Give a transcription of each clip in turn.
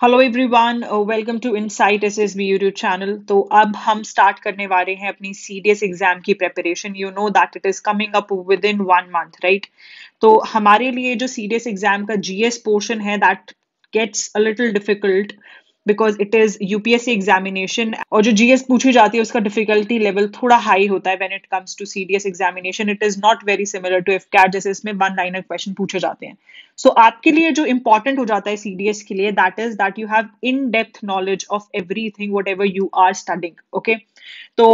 Hello everyone, welcome to insight SSB YouTube channel. तो अब हम स्टार्ट करने वाले हैं अपनी सीडीएस एग्जाम की preparation. You know that it is coming up with in 1 month, right? तो हमारे लिए जो सीडीएस एग्जाम का जीएस पोर्शन है that gets a little difficult because it is UPSC examination, और जो जीएस पूछी जाती है उसका डिफिकल्टी लेवल थोड़ा हाई होता है when it comes to CDS examination. It is not very similar to AFCAT, जैसे इसमें वन लाइनर क्वेश्चन पूछे जाते हैं। सो आपके लिए जो इंपॉर्टेंट हो जाता है सीडीएस के लिए, that is that you have in depth knowledge of everything whatever you are studying. Okay, तो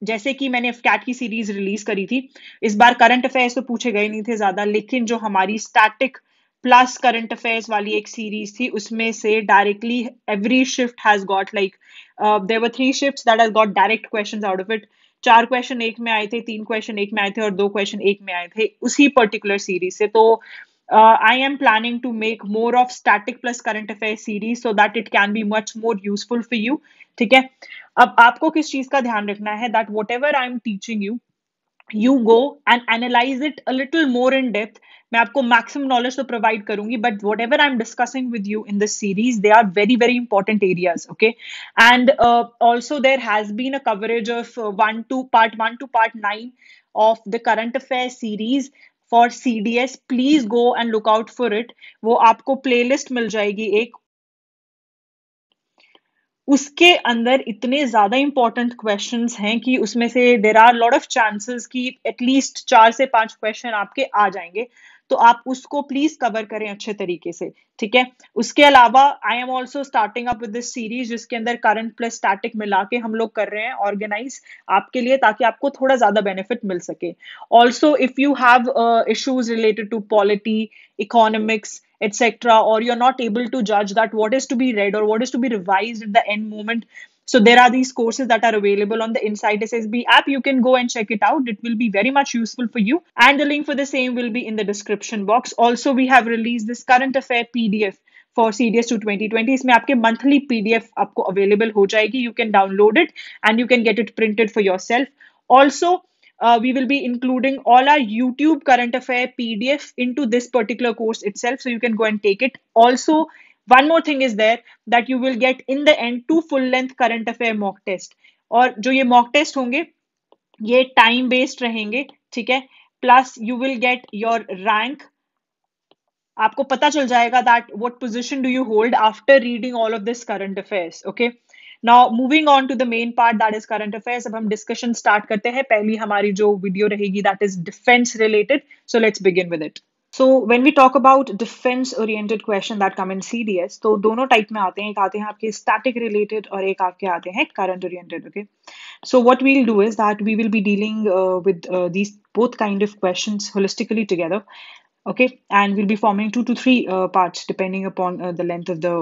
जैसे कि मैंने एफकैट की सीरीज रिलीज करी थी, इस बार करंट अफेयर्स तो पूछे गए नहीं थे ज्यादा, लेकिन जो हमारी स्टैटिक प्लस करंट अफेयर्स वाली एक सीरीज थी उसमें से directly every shift has got like there were 3 shifts that has got direct questions out of it. 4 question एक में आए थे, 3 क्वेश्चन एक में आए थे और 2 क्वेश्चन एक में आए थे उसी पर्टिकुलर सीरीज से। तो I am planning to make more of static plus current affairs series so that it can be much more useful for you. ठीक है? अब आपको किस चीज का ध्यान रखना है, that whatever I am teaching you, you go and analyze it a little more in depth. मैं आपको maximum knowledge तो provide करूंगी, but whatever I'm discussing with you in this series, they are very, very important areas, okay? And also there has been a coverage of part 1 to part 9 of the current affairs series for CDS. Please go and look out for it. वो आपको playlist मिल जाएगी एक, उसके अंदर इतने ज्यादा important questions हैं कि उसमें से there are lot of chances कि एटलीस्ट 4 से 5 क्वेश्चन आपके आ जाएंगे। तो आप उसको प्लीज कवर करें अच्छे तरीके से, ठीक है? उसके अलावा I am also starting up with this series जिसके अंदर करंट प्लस स्टैटिक मिला के हम लोग कर रहे हैं ऑर्गेनाइज आपके लिए, ताकि आपको थोड़ा ज्यादा बेनिफिट मिल सके। Also if you have issues related to polity, economics, etc., or you're not able to judge that what is to be read or what is to be revised at the end moment, so there are these courses that are available on the Insight SSB app. You can go and check it out. It will be very much useful for you, and the link for the same will be in the description box. Also, we have released this current affair PDF for CDS to 2020. इसमें आपके monthly PDF आपको available हो जाएगी. You can download it and you can get it printed for yourself. Also, we will be including all our YouTube current affair PDF into this particular course itself, so you can go and take it. Also, one more thing is there that you will get in the end 2 full-length current affair mock test. और जो ये mock test होंगे ये time based रहेंगे, ठीक है? Plus you will get your rank. आपको पता चल जाएगा that what position do you hold after reading all of this current affairs. Okay, now moving on to the main part, that is current affairs. अब हम discussion start करते हैं। पहली हमारी जो video रहेगी that is defense related, so let's begin with it. So when we talk about defense oriented question that come in CDS, तो दोनों टाइप में आते हैं। एक आते हैं आपके static related और एक आपके आते हैं current oriented. Okay, so what we'll do is that we will be dealing with these both kind of questions holistically together. Okay, and we'll be forming 2 to 3 parts depending upon the length of the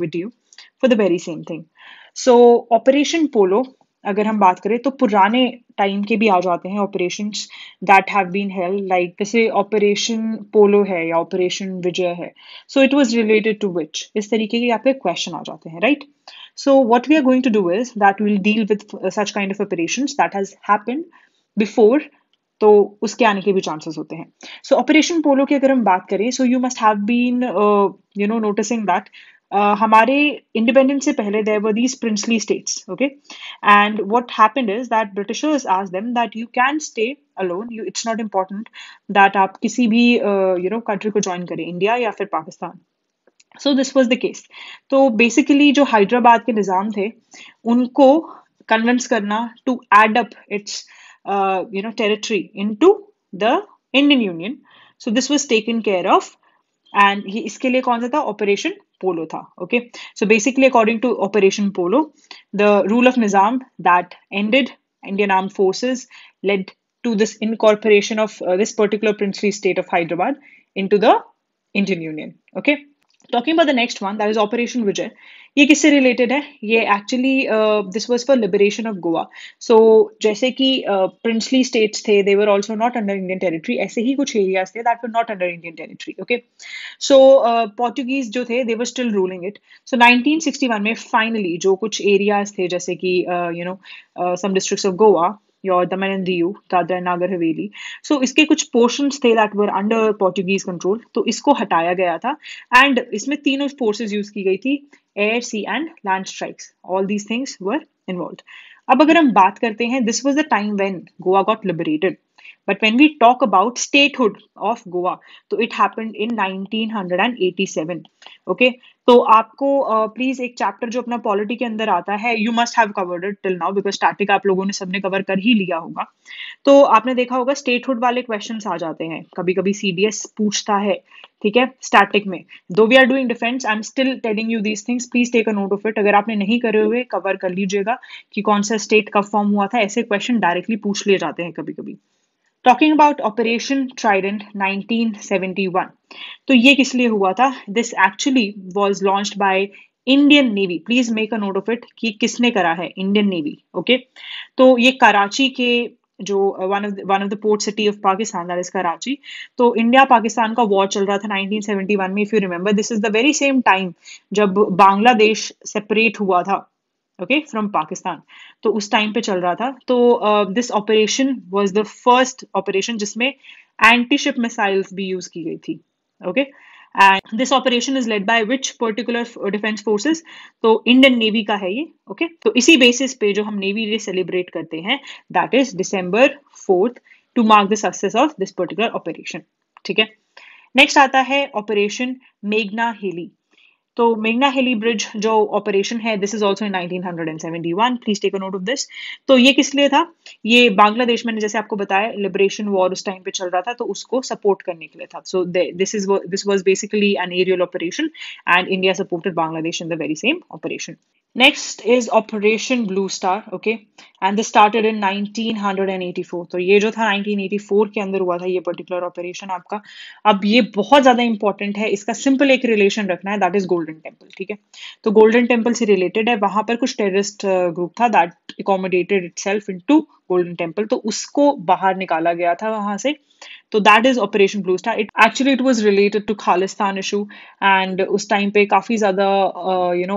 video for the very same thing. So Operation Polo, अगर हम बात करें तो पुराने time के भी आ जाते हैं operations that have been held, like जैसे ऑपरेशन पोलो है या ऑपरेशन विजय है। So it was related to which, इस तरीके के यहाँ पे क्वेश्चन आ जाते हैं, right? So what we are going to do is that will deal with such kind of operations that has happened before, तो उसके आने के भी चांसेस होते हैं। सो ऑपरेशन पोलो की अगर हम बात करें, so you must have been you know noticing that हमारे इंडिपेंडेंस से पहले there were these princely states, okay? And what happened is that Britishers asked them that you can stay alone, you it's not important that आप किसी भी you know country को join करें, India या फिर Pakistan. So this was the case. तो basically जो हैदराबाद के निज़ाम थे उनको कन्विंस करना to add up its you know territory into the Indian Union. So this was taken care of, and इसके लिए कौन सा था? ऑपरेशन पोलो था। okay, so basically according to operation polo, the rule of Nizam that ended Indian armed forces led to this incorporation of this particular princely state of Hyderabad into the Indian Union. Okay, talking about the next one, that is Operation Vijay. ये किससे related है? ये actually this was for liberation of Goa. So जैसे कि princely states थे, they were also not under Indian territory, ऐसे ही कुछ एरियाज थे that were not under Indian territory. Okay, so Portuguese जो थे they were still ruling it. So 1961 में फाइनली जो कुछ एरियाज थे, जैसे कि you know some districts of Goa, your Daman and Diu, Dadra and Nagar Haveli. सो इसके कुछ पोर्शंस थे that were under Portuguese control, तो इसको हटाया गया था। एंड इसमें तीनों फोर्सेस यूज की गई थी, air, sea and land strikes, all these things were involve. अब अगर हम बात करते हैं, this was the time when Goa got liberated, but when we talk about statehood of Goa, तो it happened in 1987. Okay, तो आपको प्लीज एक चैप्टर जो अपना पॉलिटी के अंदर आता है, you must have covered it till now because static आप लोगों ने सबने कवर कर ही लिया होगा। तो आपने देखा होगा स्टेटहुड वाले क्वेश्चंस आ जाते हैं, कभी कभी सीडीएस पूछता है, ठीक है, स्टैटिक में। Though we are doing defence, I am still telling you these things, please take a note of it. अगर आपने नहीं करे हुए, कवर कर लीजिएगा कि कौन सा स्टेट कब फॉर्म हुआ था, ऐसे क्वेश्चन डायरेक्टली पूछ लिए जाते हैं कभी कभी। टॉकिंग अबाउट ऑपरेशन ट्राइडेंट 1971, तो ये किस लिए हुआ था? This actually was launched by Indian navy, please make a note of it कि किसने करा है, इंडियन नेवी। ओके, तो ये कराची के जो one of the port city of Pakistan, that is Karachi. तो इंडिया पाकिस्तान का वॉर चल रहा था 1971 में, if you remember, this is the very same time जब बांग्लादेश सेपरेट हुआ था, ओके, फ्रॉम पाकिस्तान। तो उस टाइम पे चल रहा था। तो this operation was the first operation जिसमें एंटी शिप मिसाइल्स भी यूज की गई थी। Okay, and this operation is led by which particular defence forces? तो इंडियन नेवी का है ये। ओके, तो इसी बेसिस पे जो हम नेवी डे सेलिब्रेट करते हैं, that is December 4th, to mark the success of this particular operation. ठीक है, नेक्स्ट आता है ऑपरेशन मेघना हेली। तो मेघना हेली ब्रिज जो ऑपरेशन है, this is also in 1971, please take a note of this. तो ये किस लिए था? ये बांग्लादेश, मैंने जैसे आपको बताया, लिबरेशन वॉर उस टाइम पे चल रहा था, तो उसको सपोर्ट करने के लिए था। So this was basically an aerial operation and India supported Bangladesh in the very same operation. Next is Operation Blue Star, okay, and this started in 1984. तो ये जो था 1984 के अंदर हुआ था ये पर्टिकुलर ऑपरेशन आपका। अब ये बहुत ज्यादा इंपॉर्टेंट है, इसका सिंपल एक रिलेशन रखना है, दैट इज गोल्डन टेम्पल। ठीक है, तो गोल्डन टेम्पल से रिलेटेड है, वहां पर कुछ टेररिस्ट ग्रुप था that accommodated itself into golden temple, तो उसको बाहर निकाला गया था वहां से। तो that is operation blue star. It actually it was related to Khalistan issue, and उस टाइम पे काफी ज्यादा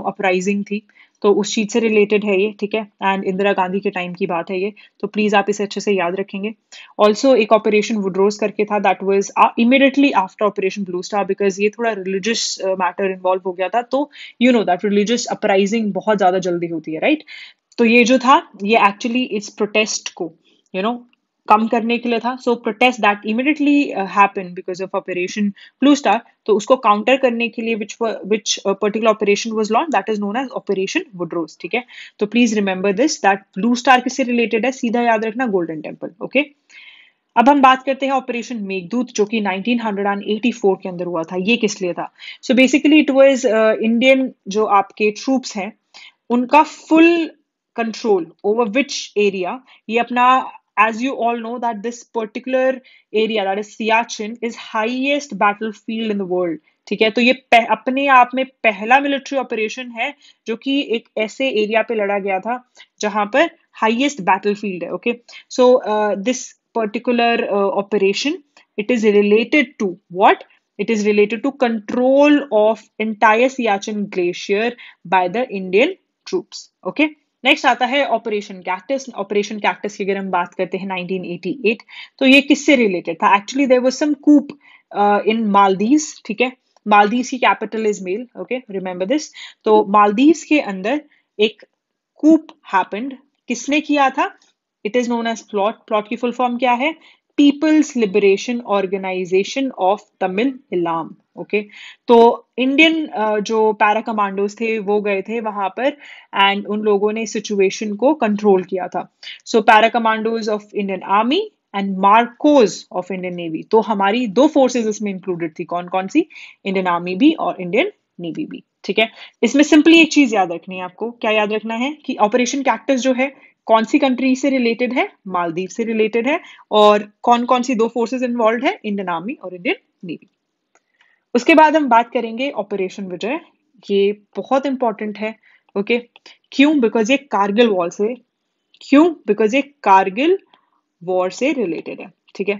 अपराइजिंग थी, तो उस चीज से रिलेटेड है ये। ठीक है, एंड इंदिरा गांधी के टाइम की बात है ये, तो प्लीज आप इसे अच्छे से याद रखेंगे। ऑल्सो एक ऑपरेशन वुडरोज करके था, that was immediately after operation blue star, because ये थोड़ा रिलीजियस मैटर इन्वॉल्व हो गया था, तो you know that religious uprising बहुत ज्यादा जल्दी होती है, राइट? तो ये जो था, ये एक्चुअली इस प्रोटेस्ट को कम करने के लिए था। So protest that immediately happen because of operation blue star, तो उसको काउंटर करने के लिए which particular operation was launch, that is known as operation woodrose. ठीक है, तो please remember this, that blue star किससे रिलेटेड है, सीधा याद रखना, गोल्डन टेम्पल। ओके, अब हम बात करते हैं ऑपरेशन मेघदूत, जो कि 1984 के अंदर हुआ था। ये किस लिए था? So basically it was Indian जो आपके ट्रूप्स हैं, उनका full control over which area, ये अपना, as you all know that this particular area, that is Siachen, is highest battlefield in the world। ठीक है, तो ये अपने आप में पहला मिलिट्री ऑपरेशन है जो कि एक ऐसे एरिया पे लड़ा गया था जहां पर हाईएस्ट बैटलफील्ड है। Okay, so this particular operation, it is related to what? It is related to control of entire Siachen glacier by the Indian troops। Okay, next आता है ऑपरेशन कैक्टस। ऑपरेशन कैक्टस की अगर हम बात करते हैं 1988, तो ये किससे रिलेटेड था? एक्चुअली देयर वाज सम कूप इन मालदीव्स। ठीक है, मालदीव्स की capital is male. Okay, remember this. तो मालदीव्स के अंदर एक कूप हैपेंड, किसने किया था? It is known as PLOT. PLOT की फुल फॉर्म क्या है? People's liberation organisation of Tamil Eelam. Okay, तो इंडियन जो पैरा कमांडोज थे वो गए थे वहां पर, एंड उन लोगों ने सिचुएशन को कंट्रोल किया था। So para commandos of Indian army and MARCOS of Indian navy, तो हमारी दो फोर्सेज इसमें इंक्लूडेड थी। कौन कौन सी? इंडियन आर्मी भी और इंडियन नेवी भी। ठीक है, इसमें सिंपली एक चीज याद रखनी है आपको। क्या याद रखना है? कि ऑपरेशन कैक्टस जो है कौन सी कंट्री से रिलेटेड है? मालदीव से रिलेटेड है। और कौन कौन सी दो फोर्सेज इन्वॉल्व है? इंडियन आर्मी और इंडियन नेवी। उसके बाद हम बात करेंगे ऑपरेशन विजय। ये बहुत इंपॉर्टेंट है। ओके, क्यों? बिकॉज ये कारगिल वॉर से, क्यों? बिकॉज ये कारगिल वॉर से रिलेटेड है। ठीक है,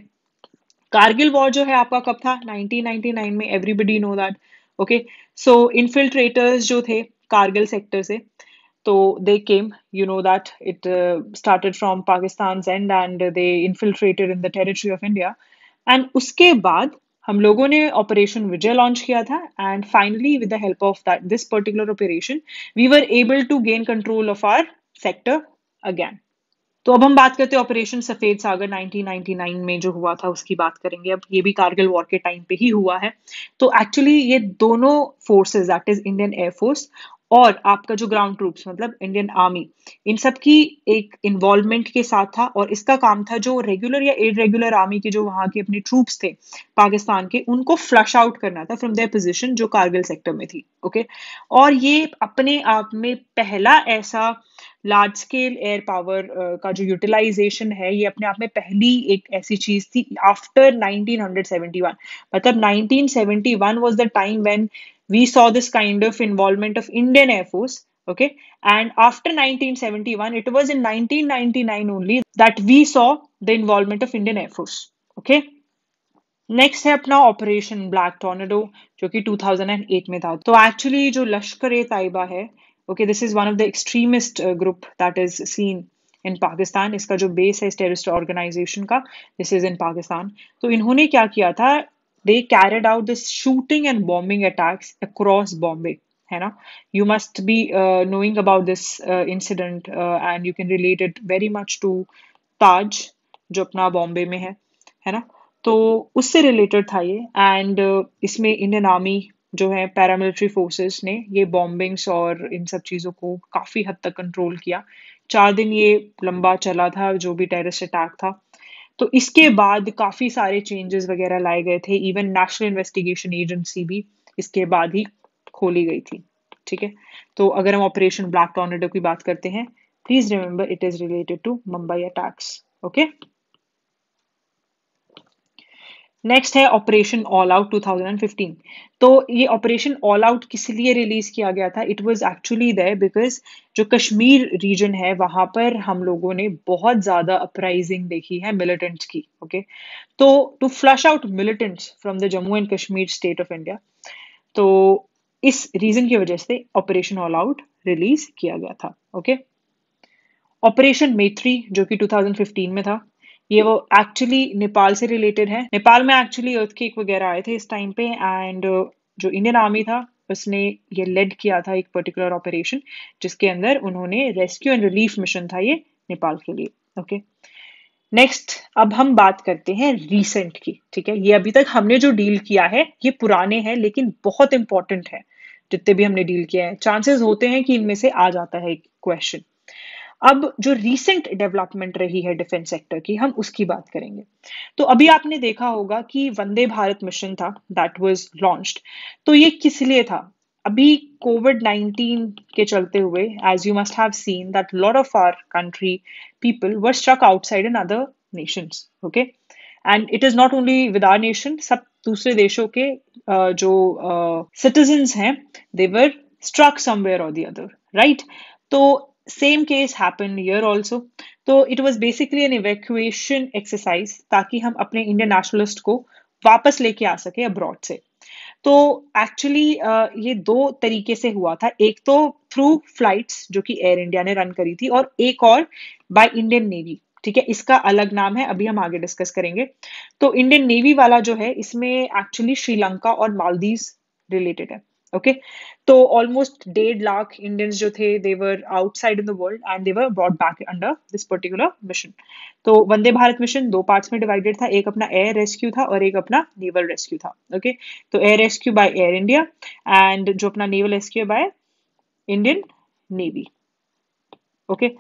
कारगिल वॉर जो है आपका कब था? 1999 में, everybody know that. Okay, so infiltrators जो थे कारगिल सेक्टर से, तो they came, you know that it started from Pakistan's end and they infiltrated in the territory of India. And उसके बाद हम लोगों ने ऑपरेशन विजय लॉन्च किया था and finally with the help of that this particular operation we were able to gain control of our sector again. तो अब हम बात करते हैं ऑपरेशन सफेद सागर 1999 में जो हुआ था उसकी बात करेंगे. अब ये भी कारगिल वॉर के टाइम पे ही हुआ है. तो एक्चुअली ये दोनों forces that is Indian air force और आपका जो ग्राउंड ट्रूप्स मतलब इंडियन आर्मी, इन सब की एक इन्वॉल्वमेंट के साथ था. और इसका काम था जो रेगुलर या इरेगुलर आर्मी के जो वहां के अपने ट्रूप्स थे पाकिस्तान के, उनको फ्लश आउट करना था फ्रॉम देयर पोजीशन जो कारगिल सेक्टर में थी. ओके. और ये अपने आप में पहला ऐसा लार्ज स्केल एयर पावर का जो यूटिलाइजेशन है, ये अपने आप में पहली एक ऐसी चीज थी आफ्टर 1971. मतलब 1971 was the time when we saw this kind of involvement of Indian Air Force. Okay. And after 1971, it was in 1999 only that we saw the involvement of Indian Air Force. Okay. Next है अपना operation black tornado जो कि 2008 में था. तो actually जो लश्कर ए तैयबा है, okay, this is one of the extremist group that is seen in Pakistan. इसका जो बेस है इस टेररिस्ट ऑर्गेनाइजेशन का, दिस इज इन पाकिस्तान. तो इन्होंने क्या किया था, they carried out this shooting and bombing attacks across Bombay, है ना. You must be knowing about this incident and you can relate it very much to Taj जो अपना बॉम्बे में है ना. तो उससे रिलेटेड था ये. एंड इसमें इंडियन आर्मी जो है पैरामिलिट्री फोर्सेस ने ये बॉम्बिंग्स और इन सब चीज़ों को काफ़ी हद तक कंट्रोल किया. 4 दिन ये लंबा चला था जो भी टेररिस्ट अटैक था. तो इसके बाद काफ़ी सारे चेंजेस वगैरह लाए गए थे. इवन नेशनल इन्वेस्टिगेशन एजेंसी भी इसके बाद ही खोली गई थी. ठीक है. तो अगर हम ऑपरेशन ब्लैक टॉर्नेडो की बात करते हैं, please remember it is related to Mumbai attacks. Okay. Next है ऑपरेशन ऑल आउट 2015. तो ये ऑपरेशन ऑल आउट किस लिए रिलीज किया गया था, it was actually there because जो कश्मीर रीजन है वहां पर हम लोगों ने बहुत ज्यादा अपराइजिंग देखी है मिलिटेंट्स की. ओके. तो to flush out militants from the Jammu and Kashmir state of India, तो इस रीजन की वजह से ऑपरेशन ऑल आउट रिलीज किया गया था. ओके. ऑपरेशन मैत्री जो कि 2015 में था, ये वो एक्चुअली नेपाल से रिलेटेड है. नेपाल में एक्चुअली अर्थक्वेक वगैरह आए थे इस टाइम पे एंड जो इंडियन आर्मी था उसने ये लेड किया था एक पर्टिकुलर ऑपरेशन जिसके अंदर उन्होंने रेस्क्यू एंड रिलीफ मिशन था ये नेपाल के लिए. ओके. नेक्स्ट अब हम बात करते हैं रीसेंट की. ठीक है. ये अभी तक हमने जो डील किया है ये पुराने हैं लेकिन बहुत इंपॉर्टेंट है. जितने भी हमने डील किया है चांसेस होते हैं कि इनमें से आ जाता है क्वेश्चन. अब जो रीसेंट डेवलपमेंट रही है डिफेंस सेक्टर की, हम उसकी बात करेंगे. तो अभी आपने देखा होगा कि वंदे भारत मिशन था दैट वाज लॉन्च्ड. तो ये किस लिए था, अभी कोविड-19 के चलते हुए as you must have seen that lot of our country people were struck outside in other nations. Okay. And it is not only with our nation, सब दूसरे देशों के जो सिटीजन्स हैं दे वर स्ट्रक समवेयर और the other, right. तो same case happened here also. तो it was basically an evacuation exercise ताकि हम अपने इंडियन नेशनलिस्ट को वापस लेके आ सके अब्रॉड से. तो एक्चुअली ये दो तरीके से हुआ था. एक तो थ्रू फ्लाइट्स जो कि एयर इंडिया ने रन करी थी और एक और बाय इंडियन नेवी. ठीक है. इसका अलग नाम है, अभी हम आगे डिस्कस करेंगे. तो इंडियन नेवी वाला जो है इसमें एक्चुअली श्रीलंका और मालदीव्स रिलेटेड है. ओके. तो ऑलमोस्ट 1.5 लाख इंडियंस जो थे they were outside in the world and they were brought back under this particular mission. तो वंदे भारत मिशन 2 पार्ट्स में डिवाइडेड था. एक अपना एयर रेस्क्यू था और एक अपना नेवल रेस्क्यू था. ओके. तो air rescue by Air India and जो अपना naval rescue by Indian navy. Okay.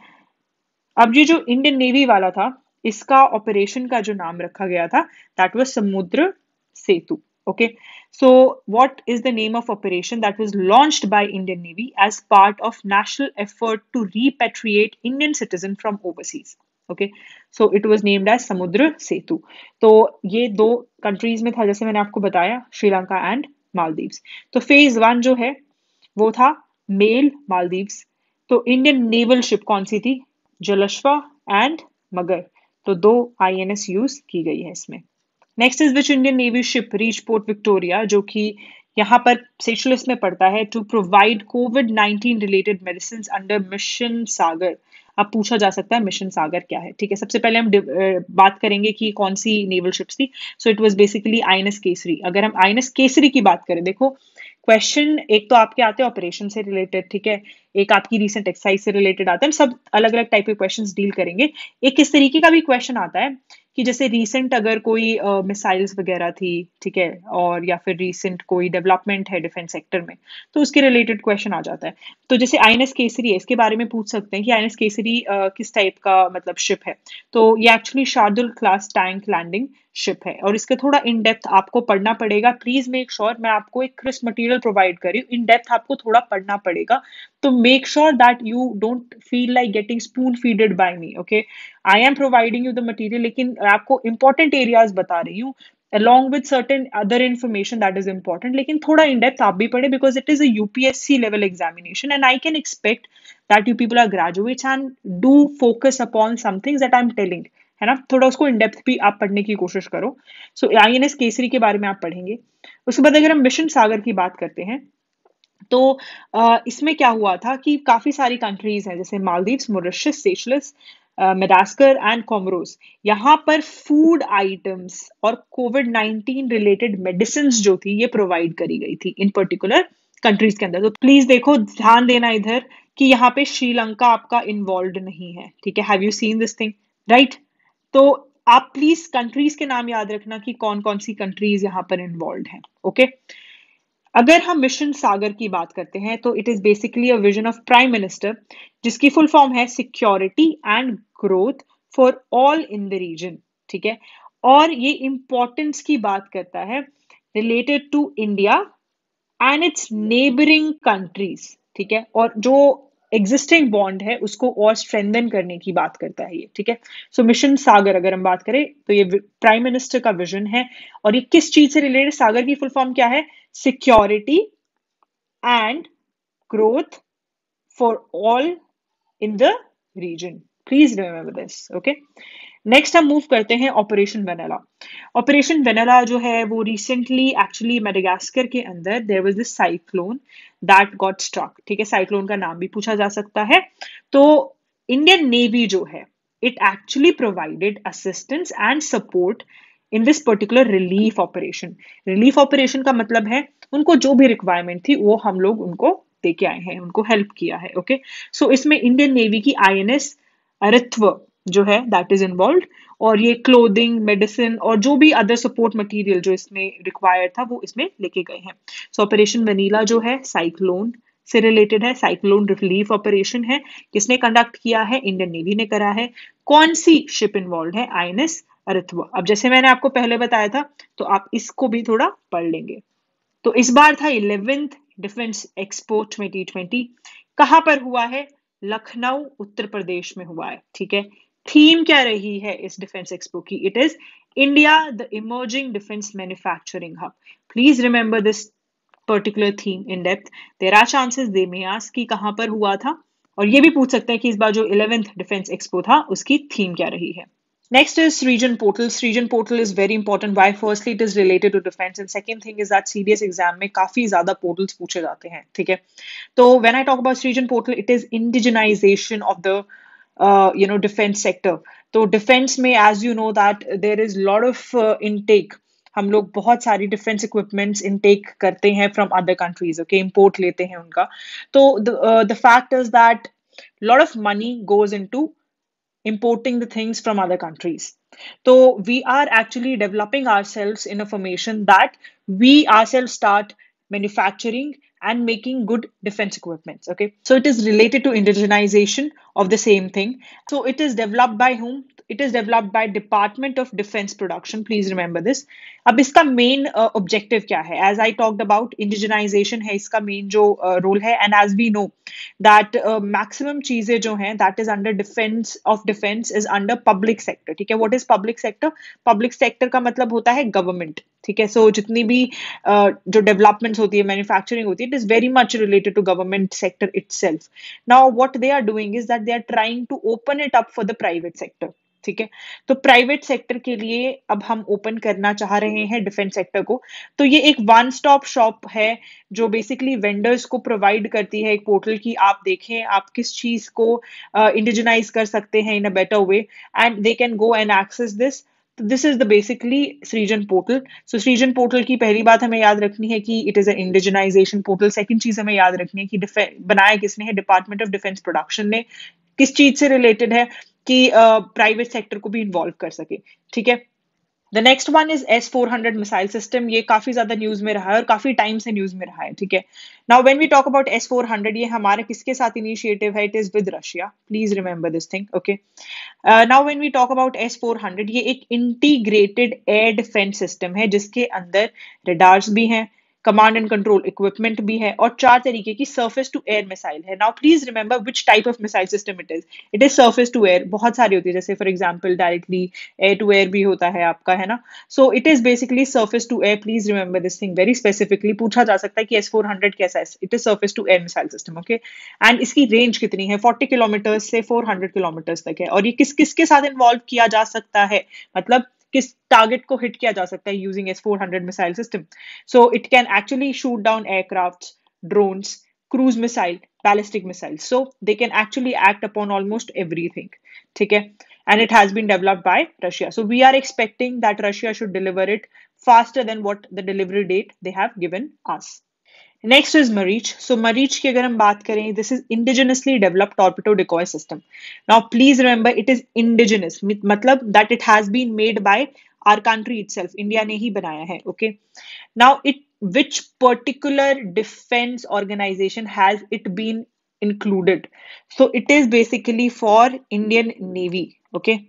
अब ये जो इंडियन नेवी वाला था इसका ऑपरेशन का जो नाम रखा गया था दैट वाज समुद्र सेतु. Okay, so what is the name of operation that was launched by Indian Navy as part of national effort to repatriate Indian citizen from overseas? Okay, so it was named as Samudra Setu. तो ये दो countries में था जैसे मैंने आपको बताया, Sri Lanka and Maldives. तो फेज 1 जो है वो था मेल मालदीव्स. तो इंडियन नेवल शिप कौन सी थी, जलश्वा एंड मगर. तो 2 INS यूज की गई है इसमें. Next is which Indian navy ship reach port Victoria जो कि यहाँ पर सेशलिस्ट में पड़ता है टू प्रोवाइड कोविड-19 related medicine under mission Sagar. अब पूछा जा सकता है मिशन सागर क्या है, ठीक है। सबसे पहले हम बात करेंगे कि कौन सी नेवल शिप्स थी। सो it was basically INS Kesari. अगर हम आईएनएस केसरी की बात करें, देखो क्वेश्चन एक तो आपके आते हैं ऑपरेशन से रिलेटेड, ठीक है, एक आपकी रिसेंट एक्सरसाइज से रिलेटेड आता है, हम सब अलग अलग टाइप के क्वेश्चंस डील करेंगे। एक किस तरीके का भी क्वेश्चन आता है कि जैसे रीसेंट अगर कोई मिसाइल्स वगैरह थी, ठीक है, और या फिर रीसेंट कोई डेवलपमेंट है डिफेंस सेक्टर में, तो उसके रिलेटेड क्वेश्चन आ जाता है। तो जैसे आईएनएस केसरी है, इसके बारे में पूछ सकते हैं कि आईएनएस केसरी किस टाइप का मतलब शिप है। तो ये actually Shardul class tank landing ship है, और इसके थोड़ा इन डेप्थ आपको पढ़ना पड़ेगा। प्लीज मेक श्योर, मैं आपको एक क्रिस्प मटेरियल प्रोवाइड कर रही हूँ, इन डेप्थ आपको थोड़ा पढ़ना पड़ेगा। तो make sure that you don't feel like getting spoon fed by me, okay. I am providing you the material, लेकिन आपको इंपॉर्टेंट एरियाज बता रही हूँ along with certain other information that is important, लेकिन थोड़ा in depth आप भी पढ़े because it is a UPSC level examination and I can expect that you people are graduates and do focus upon some things that I'm telling, है ना। थोड़ा उसको in depth भी आप पढ़ने की कोशिश करो। सो आईएनएस केसरी के बारे में आप पढ़ेंगे। उसके बाद अगर हम मिशन सागर की बात करते हैं, तो इसमें क्या हुआ था कि काफी सारी कंट्रीज हैं जैसे Maldives, Mauritius, Seychelles, Madagascar and Comoros. यहाँ पर फूड आइटम्स और कोविड-19 रिलेटेड मेडिसिन जो थी ये प्रोवाइड करी गई थी इन पर्टिकुलर कंट्रीज के अंदर। तो प्लीज देखो, ध्यान देना इधर कि यहाँ पे श्रीलंका आपका इन्वॉल्व नहीं है, ठीक है। Have you seen this thing, right? तो आप प्लीज कंट्रीज के नाम याद रखना कि कौन कौन सी कंट्रीज यहाँ पर इन्वॉल्व हैं, ओके। अगर हम मिशन सागर की बात करते हैं तो it is basically a vision of prime minister, जिसकी फुल फॉर्म है security and growth for all in the region, ठीक है। और ये इंपॉर्टेंस की बात करता है related to India and its neighbouring countries, ठीक है। और जो एग्जिस्टिंग बॉन्ड है उसको और स्ट्रेंथन करने की बात करता है ये, ठीक है। सो मिशन सागर अगर हम बात करें तो ये प्राइम मिनिस्टर का विजन है। और ये किस चीज से रिलेटेड, सागर की फुल फॉर्म क्या है? Security and growth for all in the region. Please remember this, okay? Next हम मूव करते हैं ऑपरेशन वेनेला। ऑपरेशन वेनेला जो है वो रिसेंटली एक्चुअली मेडागास्कर के अंदर there was this cyclone that got struck, ठीक है। साइक्लोन का नाम भी पूछा जा सकता है। तो इंडियन नेवी जो है it actually provided assistance and support in this particular relief operation. Relief operation का मतलब है उनको जो भी रिक्वायरमेंट थी वो हम लोग उनको दे के आए हैं, उनको हेल्प किया है, ओके। सो इसमें इंडियन नेवी की आईएनएस अरित्व जो है दैट इज इन्वॉल्व, और ये क्लोथिंग, मेडिसिन और जो भी अदर सपोर्ट मटेरियल जो इसमें रिक्वायर्ड था वो इसमें लेके गए हैं। सो ऑपरेशन वनीला जो है साइक्लोन से रिलेटेड है, साइक्लोन रिलीफ ऑपरेशन है। किसने कंडक्ट किया है? इंडियन नेवी ने करा है। कौन सी शिप इन्वॉल्व है? आईएनएस अरित्व। अब जैसे मैंने आपको पहले बताया था तो आप इसको भी थोड़ा पढ़ लेंगे। तो इस बार था 11th डिफेंस एक्सपो 2020। कहां पर हुआ है? लखनऊ उत्तर प्रदेश में हुआ है, ठीक है। थीम क्या रही है इस डिफेंस एक्सपो की? It is India the emerging defence manufacturing hub. Please remember this particular theme in depth. There are chances they may ask कि कहां पर हुआ था, और ये भी पूछ सकते हैं कि इस बार जो 11th डिफेंस एक्सपो था उसकी थीम क्या रही है। Next is region portals. Region portal is very important. Why? Firstly, it is related to defense, and second thing is that CBS exam में काफी ज्यादा portals पूछे जाते हैं, ठीक है। तो when I talk about region portal, it is indigenization of the defense sector. तो defense में as you know that there is lot of intake. हम लोग बहुत सारी डिफेंस इक्विपमेंट्स इनटेक करते हैं from other countries, okay, import लेते हैं उनका। तो the fact is that lot of money goes into importing the things from other countries. So we are actually developing ourselves in a formation that we ourselves start manufacturing and making good defense equipments, okay. So it is related to indigenization of the same thing. So it is developed by whom? It is developed by Department of Defense Production. Please remember this. अब इसका main objective क्या है? As I talked about, indigenisation है इसका main जो role है, and as we know that maximum चीजें जो हैं that is under defence of defence is under public sector, ठीक है। What is public sector? Public sector का मतलब होता है गवर्नमेंट, ठीक है। सो जितनी भी जो डेवलपमेंट्स होती है, मैन्युफैक्चरिंग होती है, it is very much related to government sector itself. Now what they are doing is that they are trying to open it up for the private sector, ठीक है। तो प्राइवेट सेक्टर के लिए अब हम ओपन करना चाह रहे हैं डिफेंस सेक्टर को। तो ये एक वन स्टॉप शॉप है जो बेसिकली वेंडर्स को प्रोवाइड करती है एक पोर्टल की आप देखें आप किस चीज को इंडिजनाइज कर सकते हैं in a better way and they can go and access this. तो this is the basically Srijan portal. So Srijan portal की पहली बात हमें याद रखनी है कि it is a indigenisation portal. Second चीज हमें याद रखनी है कि बनाया किसने है, डिपार्टमेंट ऑफ डिफेंस प्रोडक्शन ने। किस चीज से रिलेटेड है कि प्राइवेट सेक्टर को भी इन्वॉल्व कर सके, ठीक है। The next one is S-400 missile system. ये काफी ज्यादा न्यूज में रहा है और काफी टाइम से न्यूज में रहा है, ठीक है। Now when we talk about S-400 ये हमारा किसके साथ इनिशिएटिव है, it is with Russia, please remember this thing, okay. Now when we talk about S-400 ये एक इंटीग्रेटेड एयर डिफेंस सिस्टम है जिसके अंदर रडार्स भी हैं, कमांड एंड कंट्रोल इक्विपमेंट भी है और 4 तरीके की सरफेस टू एयर मिसाइल है। Now please remember which type of missile system it is surface to air. बहुत सारी होती है, जैसे for example directly air to air भी होता है आपका, है ना। So it is basically surface to air, please remember this thing very specifically. पूछा जा सकता है कि S-400 कैसा है, it is surface to air missile system, okay. And इसकी रेंज कितनी है, 40 किलोमीटर से 400 किलोमीटर तक है। और ये किस किस के साथ इन्वॉल्व किया जा सकता है, मतलब किस टारगेट को हिट किया जा सकता है using S-400 missile system. So it can actually shoot down aircraft, drones, cruise missile, ballistic missile. So they can actually act upon almost everything, ठीक है। And it has been developed by Russia. So we are expecting that Russia should deliver it faster than what the delivery date they have given us. Next is Marich. So Marich की अगर हम बात करें, this is indigenously developed torpedo decoy system. Now please remember it is indigenous, मतलब that it has been made by our country itself. India ने ही बनाया है, okay. Now which particular defense organization has it been included? So it is basically for Indian Navy, okay.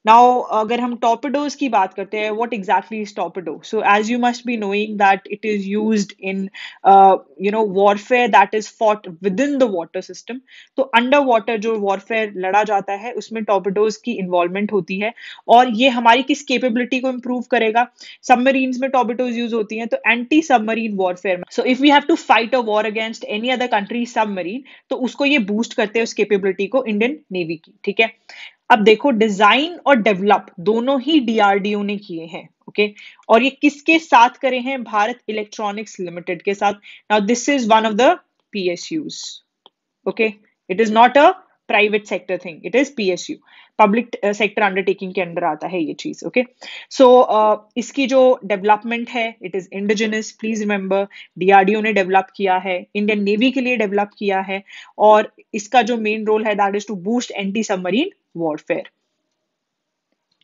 Now अगर हम torpedoes की बात करते हैं, what exactly is torpedo? So as you must be knowing that it is used in warfare that is fought with in the water system. तो under water जो warfare लड़ा जाता है उसमें टॉर्पेडोज की इन्वॉल्वमेंट होती है और ये हमारी किस केपेबिलिटी को इम्प्रूव करेगा? सबमरीन्स में टॉर्पेडोज यूज होती हैं तो एंटी सबमरीन वॉरफेयर में। So if we have to fight a war against any other country submarine तो उसको ये बूस्ट करते हैं उस केपेबिलिटी को, इंडियन नेवी की, ठीक है। अब देखो डिजाइन और डेवलप दोनों ही डीआरडीओ ने किए हैं, ओके। और ये किसके साथ करे हैं? भारत इलेक्ट्रॉनिक्स लिमिटेड के साथ। Now this is one of the PSUs, okay. It is not a private sector thing, it is PSU, public sector undertaking के अंडर आता है ये चीज, ओके। सो इसकी जो डेवलपमेंट है it is indigenous, please remember DRDO ने डेवलप किया है, इंडियन नेवी के लिए डेवलप किया है और इसका जो मेन रोल है that is to boost anti submarine warfare.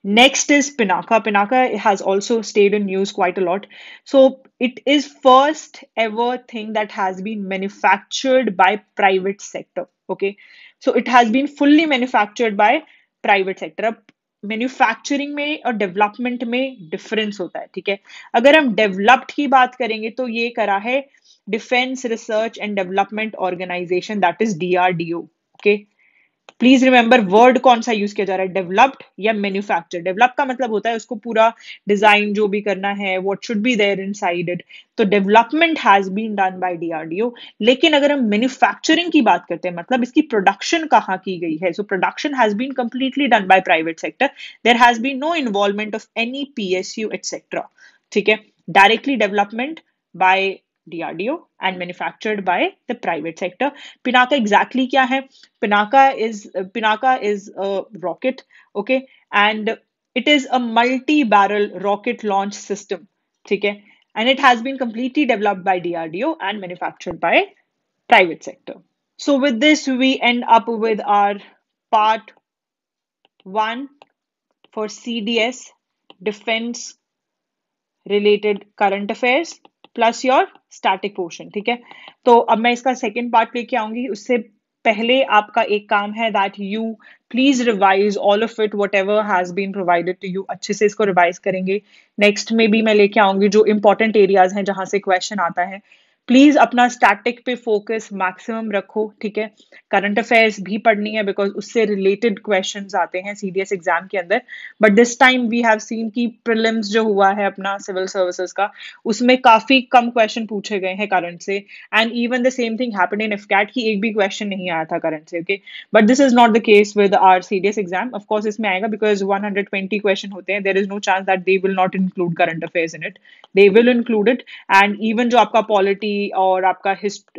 Next is Pinaka. Pinaka has also stayed in news quite a lot. So it is first ever thing that has been manufactured by private sector. Okay. So it has been fully manufactured by private sector. अब manufacturing में और development में difference होता है, ठीक है। अगर हम डेवलप्ड की बात करेंगे तो ये करा है defence research and development organisation that is DRDO, okay. Please remember word कौन सा यूज किया जा रहा है, डेवलप्ड या मैन्युफैक्चर? डेवलप का मतलब होता है उसको पूरा डिजाइन जो भी करना है, what should be there inside it. तो development has been done by DRDO। लेकिन अगर हम मैन्युफैक्चरिंग की बात करते हैं, मतलब इसकी प्रोडक्शन कहाँ की गई है, सो production has been completely done by private sector. There has been no involvement of any PSU etcetera, ठीक है। Directly development by DRDO and manufactured by the private sector. Pinaka exactly क्या है? Pinaka is a rocket, okay, and it is a multi-barrel rocket launch system, ठीक है, and it has been completely developed by DRDO and manufactured by private sector. So with this we end up with our part 1 for CDS, defense related current affairs plus your static portion, ठीक है। तो अब मैं इसका second part लेके आऊंगी, उससे पहले आपका एक काम है that you please revise all of it, whatever has been provided to you, अच्छे से इसको रिवाइज करेंगे। नेक्स्ट में भी मैं लेके आऊंगी जो इंपॉर्टेंट एरियाज हैं जहां से क्वेश्चन आता है, प्लीज अपना स्टैटिक पे फोकस मैक्सिमम रखो, ठीक है। करंट अफेयर्स भी पढ़नी है बिकॉज उससे रिलेटेड क्वेश्चंस आते हैं सीडीएस एग्जाम के अंदर। But this time we have seen कि प्रीलिम्स जो हुआ है अपना सिविल सर्विसेज का, उसमें काफी कम क्वेश्चन पूछे गए हैं करंट से। And even the same thing happened in AFCAT की एक भी क्वेश्चन नहीं आया था करंट से, okay. But this is not the case with our CDS exam. Of course इसमें आएगा बिकॉज 120 क्वेश्चन होते हैं, there is no chance that they will not include current affairs in it, they will include it. And even जो आपका polity और आपका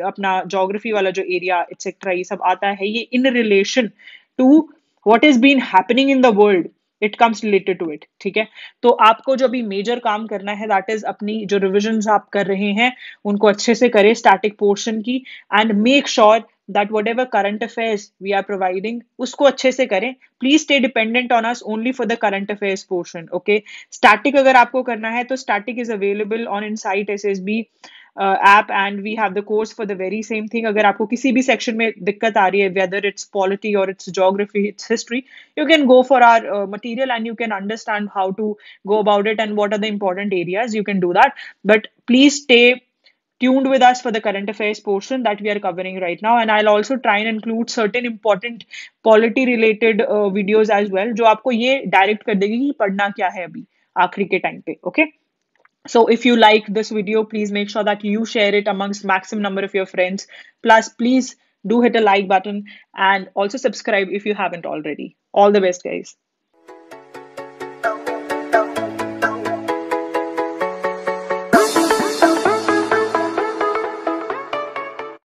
अपना geography वाला जो एरिया एक्सेट्रा ये सब आता है, ये in relation to what is been happening in the world, it comes related to it, ठीक है। तो आपको जो अभी मेजर काम करना है दैट इज अपनी जो रिविजन आप कर रहे हैं उनको अच्छे से करें स्टैटिक पोर्शन की, and make sure that whatever current affairs we are providing उसको अच्छे से करें। Please stay dependent on us only for the current affairs portion, okay? Static अगर आपको करना है तो static is available on Insight SSB app, and we have the course for the very same thing। अगर आपको किसी भी section में दिक्कत आ रही है, whether it's polity or it's geography, it's history, you can go for our material and you can understand how to go about it and what are the important areas, you can do that। But please stay tuned with us for the current affairs portion that we are covering right now, and I'll also try and include certain important polity related videos as well जो आपको ये direct कर देगी कि पढ़ना क्या है अभी आखिरी के टाइम पे, okay? So if you like this video, please make sure that you share it amongst maximum number of your friends. Plus, please do hit a like button and also subscribe if you haven't already. All the best, guys.